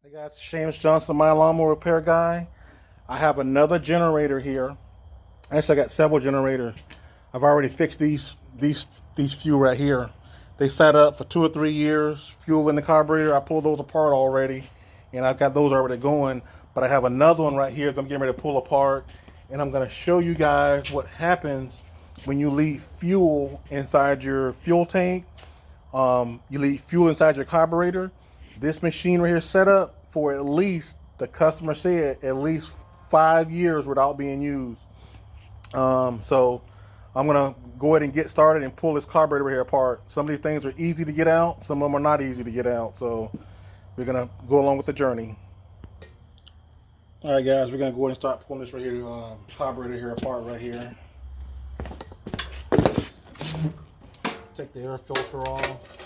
Hey guys, James Johnson, my lawnmower repair guy. I have another generator here. Actually, I got several generators. I've already fixed these few right here. They sat up for 2 or 3 years. Fuel in the carburetor. I pulled those apart already, and I've got those already going. But I have another one right here that I'm getting ready to pull apart, and I'm going to show you guys what happens when you leave fuel inside your fuel tank. You leave fuel inside your carburetor. This machine right here is set up for at least, the customer said, at least 5 years without being used. So I'm gonna go ahead and get started and pull this carburetor right here apart. Some of these things are easy to get out, some of them are not easy to get out. So we're gonna go along with the journey. All right, guys, we're gonna go ahead and start pulling this right here, carburetor here apart right here. Take the air filter off.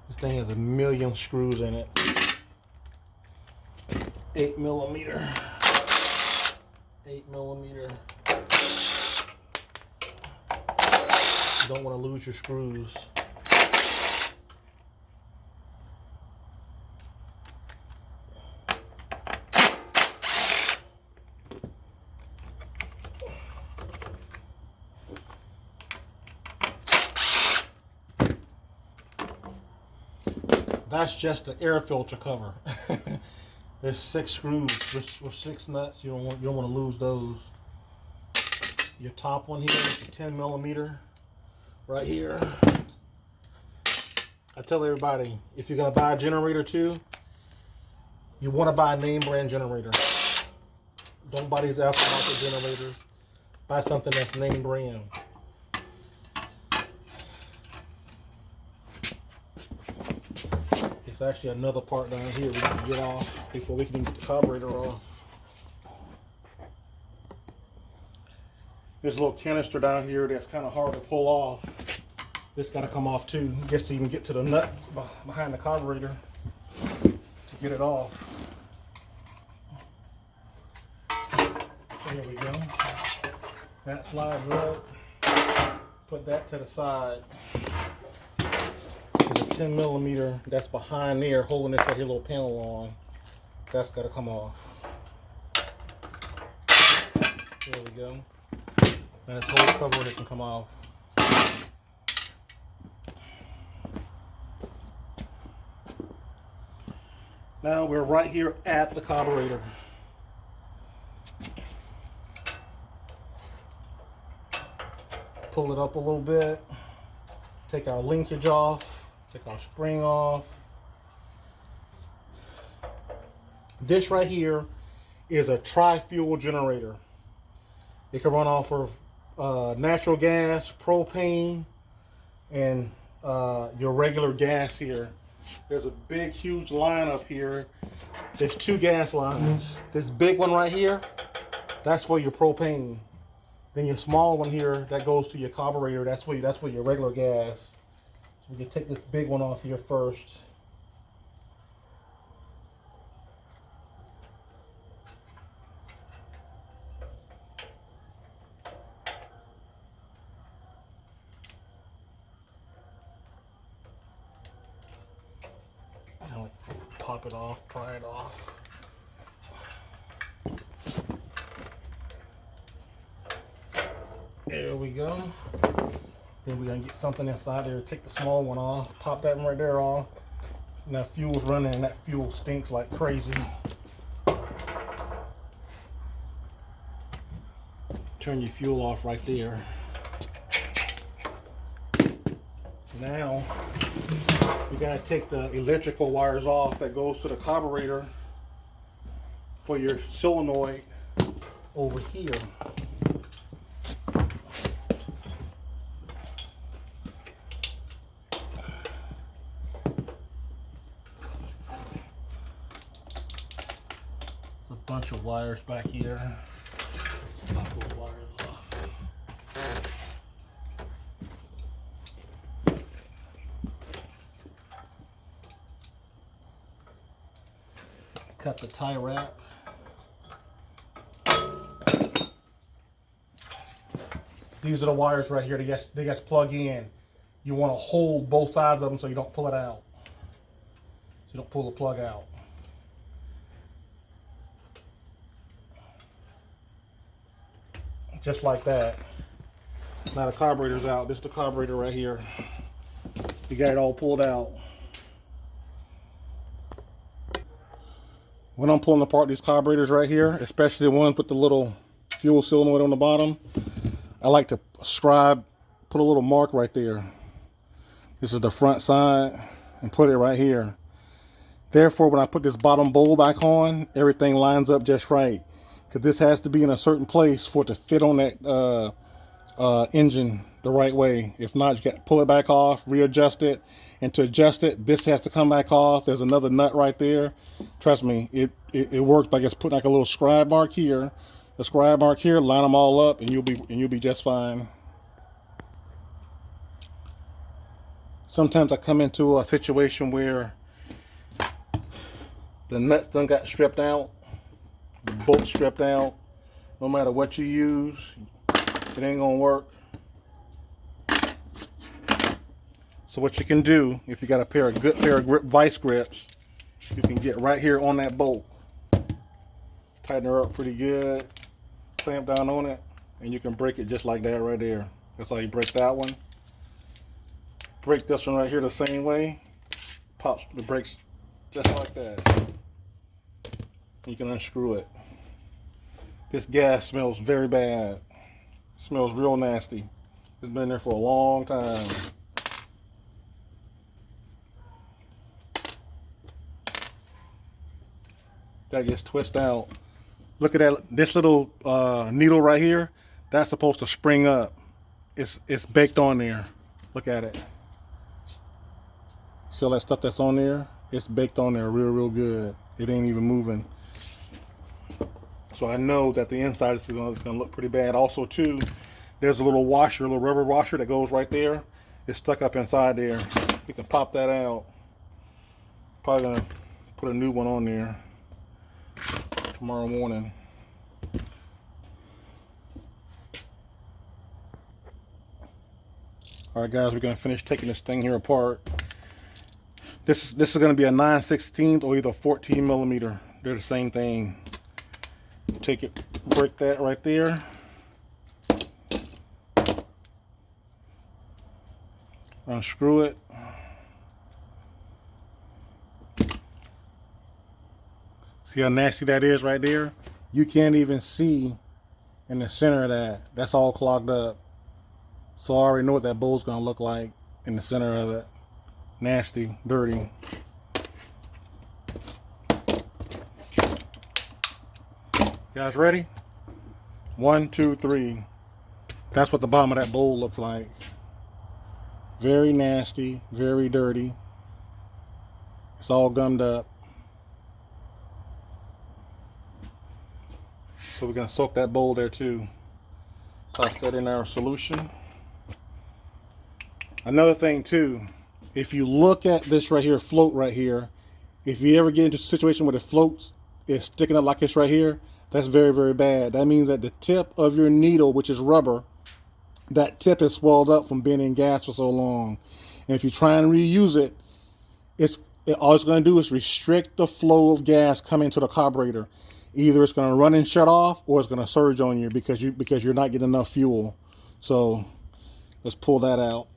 This thing has a million screws in it. 8 millimeter. 8 millimeter. You don't want to lose your screws. That's just the air filter cover. There's 6 screws with 6 nuts. You don't want to lose those. Your top one here is the 10 millimeter right here. I tell everybody, if you're gonna buy a generator too, you want to buy a name brand generator. Don't buy these aftermarket generators. Buy something that's name brand. There's actually another part down here we can get off before we can get the carburetor off. There's a little canister down here that's kind of hard to pull off. This got to come off too, just to even get to the nut behind the carburetor to get it off. There we go. That slides up. Put that to the side. There's a 10 millimeter that's behind there holding this right here little panel on. That's got to come off. There we go. And this whole cover that can come off. Now we're right here at the carburetor. Pull it up a little bit. Take our linkage off. Take our spring off. This right here is a tri-fuel generator. It can run off of natural gas, propane, and your regular gas here. There's a big, huge line up here. There's 2 gas lines. This big one right here, that's for your propane. Then your small one here, that goes to your carburetor. That's for your regular gas. So we can take this big one off here first. I'll pop it off, pry it off. There we go. Then we're gonna get something inside there, take the small one off, pop that one right there off. And that fuel's running and that fuel stinks like crazy. Turn your fuel off right there. Now, you gotta take the electrical wires off that goes to the carburetor for your solenoid over here. A bunch of wires back here. Pop those wires off. Cut the tie wrap. These are the wires right here. They got to plug in. you want to hold both sides of them so you don't pull it out. So you don't pull the plug out. Just like that. Now the carburetor's out. This is the carburetor right here. You got it all pulled out. When I'm pulling apart these carburetors right here, especially the ones with the little fuel cylinder on the bottom, I like to scribe, put a little mark right there. This is the front side, and put it right here. Therefore, when I put this bottom bowl back on, everything lines up just right. Because this has to be in a certain place for it to fit on that engine the right way. If not, you got to pull it back off, readjust it. And to adjust it, this has to come back off. There's another nut right there. Trust me, it works by just putting like a little scribe mark here, a scribe mark here, line them all up, and you'll be just fine. Sometimes I come into a situation where the nuts done got stripped out, the bolt stripped out. No matter what you use, it ain't gonna work. So what you can do, if you got a good pair of vice grips, you can get right here on that bolt, tighten her up pretty good, clamp down on it, and you can break it just like that right there. That's how you break that one. Break this one right here the same way. Pops the brakes just like that. You can unscrew it. This gas smells very bad. It smells real nasty. It's been there for a long time. That gets twisted out. Look at that. This little needle right here. That's supposed to spring up. It's baked on there. Look at it. See all that stuff that's on there? It's baked on there real good. It ain't even moving. So I know that the inside is gonna look pretty bad. Also too, there's a little washer, a little rubber washer that goes right there. It's stuck up inside there. You can pop that out. Probably gonna put a new one on there tomorrow morning. All right, guys, we're gonna finish taking this thing here apart. This is gonna be a 9/16 or either 14 millimeter. They're the same thing. Take it, break that right there. Unscrew it. See how nasty that is right there? You can't even see in the center of that. That's all clogged up. So I already know what that bowl's gonna look like in the center of it. Nasty, dirty. You guys ready? 1, 2, 3. That's what the bottom of that bowl looks like. Very nasty, very dirty. It's all gummed up. So we're gonna soak that bowl there too. Toss that in our solution. Another thing too, if you look at this right here, float right here, if you ever get into a situation where the floats is sticking up like it's right here, that's very bad. That means that the tip of your needle, which is rubber, that tip is swelled up from being in gas for so long. And if you try and reuse it, all it's going to do is restrict the flow of gas coming to the carburetor. Either it's going to run and shut off, or it's going to surge on you because you're not getting enough fuel. So let's pull that out.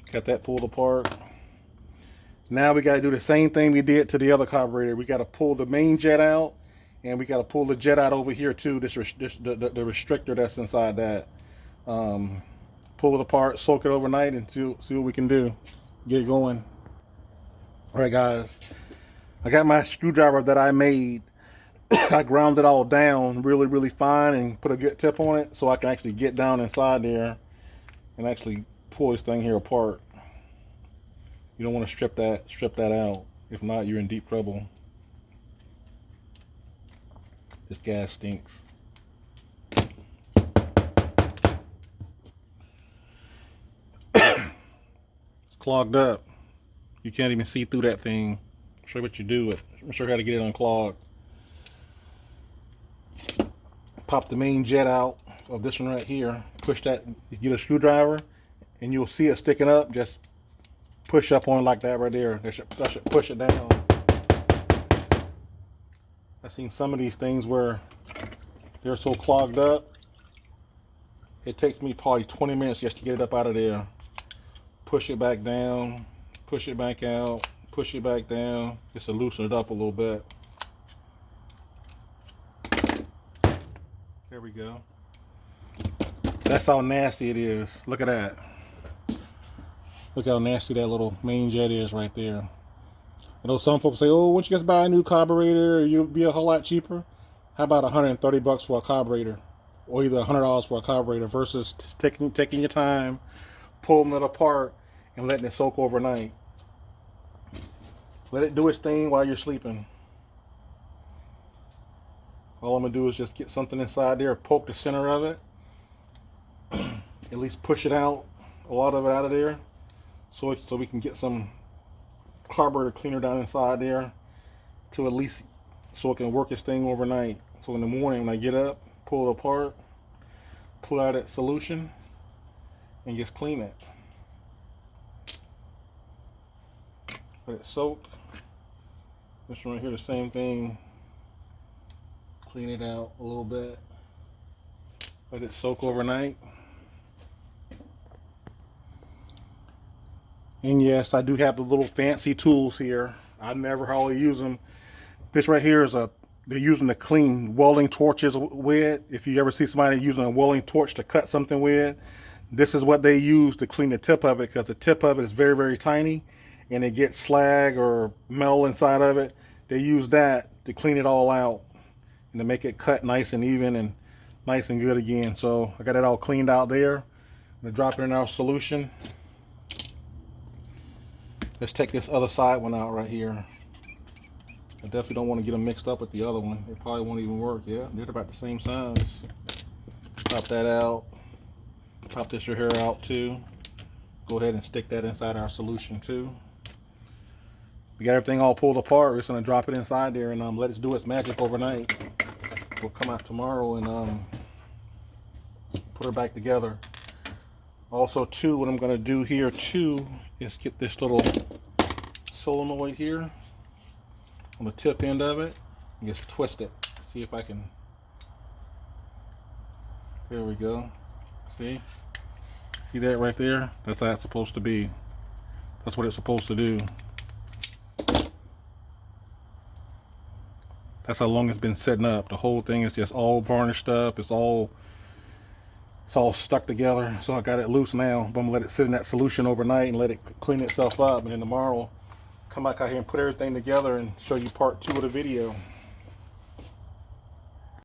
Got that pulled apart. Now we got to do the same thing we did to the other carburetor. We got to pull the main jet out, and we got to pull the jet out over here too. The restrictor that's inside that. Pull it apart, soak it overnight, and see what we can do. Get it going. All right, guys. I got my screwdriver that I made. I ground it all down really fine and put a good tip on it so I can actually get down inside there and actually pull this thing here apart. You don't want to strip that out. If not, you're in deep trouble. This gas stinks. It's clogged up. You can't even see through that thing. Show you what you do. I'm sure how to get it unclogged. Pop the main jet out of this one right here. Push that. You get a screwdriver, and you'll see it sticking up. Just push up on it like that right there. That should push it down. I've seen some of these things where they're so clogged up. It takes me probably 20 minutes just to get it up out of there. Push it back down, push it back out, push it back down, just to loosen it up a little bit. There we go. That's how nasty it is. Look at that. Look how nasty that little main jet is right there. I know some folks say, oh, once you just buy a new carburetor, you'll be a whole lot cheaper. How about $130 for a carburetor? Or either $100 for a carburetor versus taking your time, pulling it apart, and letting it soak overnight. Let it do its thing while you're sleeping. All I'm going to do is just get something inside there, poke the center of it, at least push it out, a lot of it out of there, so we can get some carburetor cleaner down inside there, to at least so it can work its thing overnight. So in the morning when I get up, pull it apart, pull out that solution, and just clean it. Let it soak. This one right here, the same thing. Clean it out a little bit. Let it soak overnight. And yes, I do have the little fancy tools here. I never hardly use them. This right here is they're using to clean welding torches with. If you ever see somebody using a welding torch to cut something with, this is what they use to clean the tip of it, because the tip of it is very, very tiny and it gets slag or metal inside of it. They use that to clean it all out and to make it cut nice and even and nice and good again. So I got it all cleaned out there. I'm gonna drop it in our solution. Let's take this other side one out right here. I definitely don't want to get them mixed up with the other one. It probably won't even work. Yeah, they're about the same size. Pop that out. Pop this right here out too. Go ahead and stick that inside our solution too. We got everything all pulled apart. We're just gonna drop it inside there and let it do its magic overnight. We'll come out tomorrow and put her back together. Also too, what I'm gonna do here too is get this little solenoid here on the tip end of it and just twist it. See if I can. There we go. See that right there? That's how it's supposed to be. That's what it's supposed to do. That's how long it's been setting up. The whole thing is just all varnished up. It's all stuck together. So I got it loose now. But I'm gonna let it sit in that solution overnight and let it clean itself up. And then tomorrow, come back out here and put everything together and show you part 2 of the video.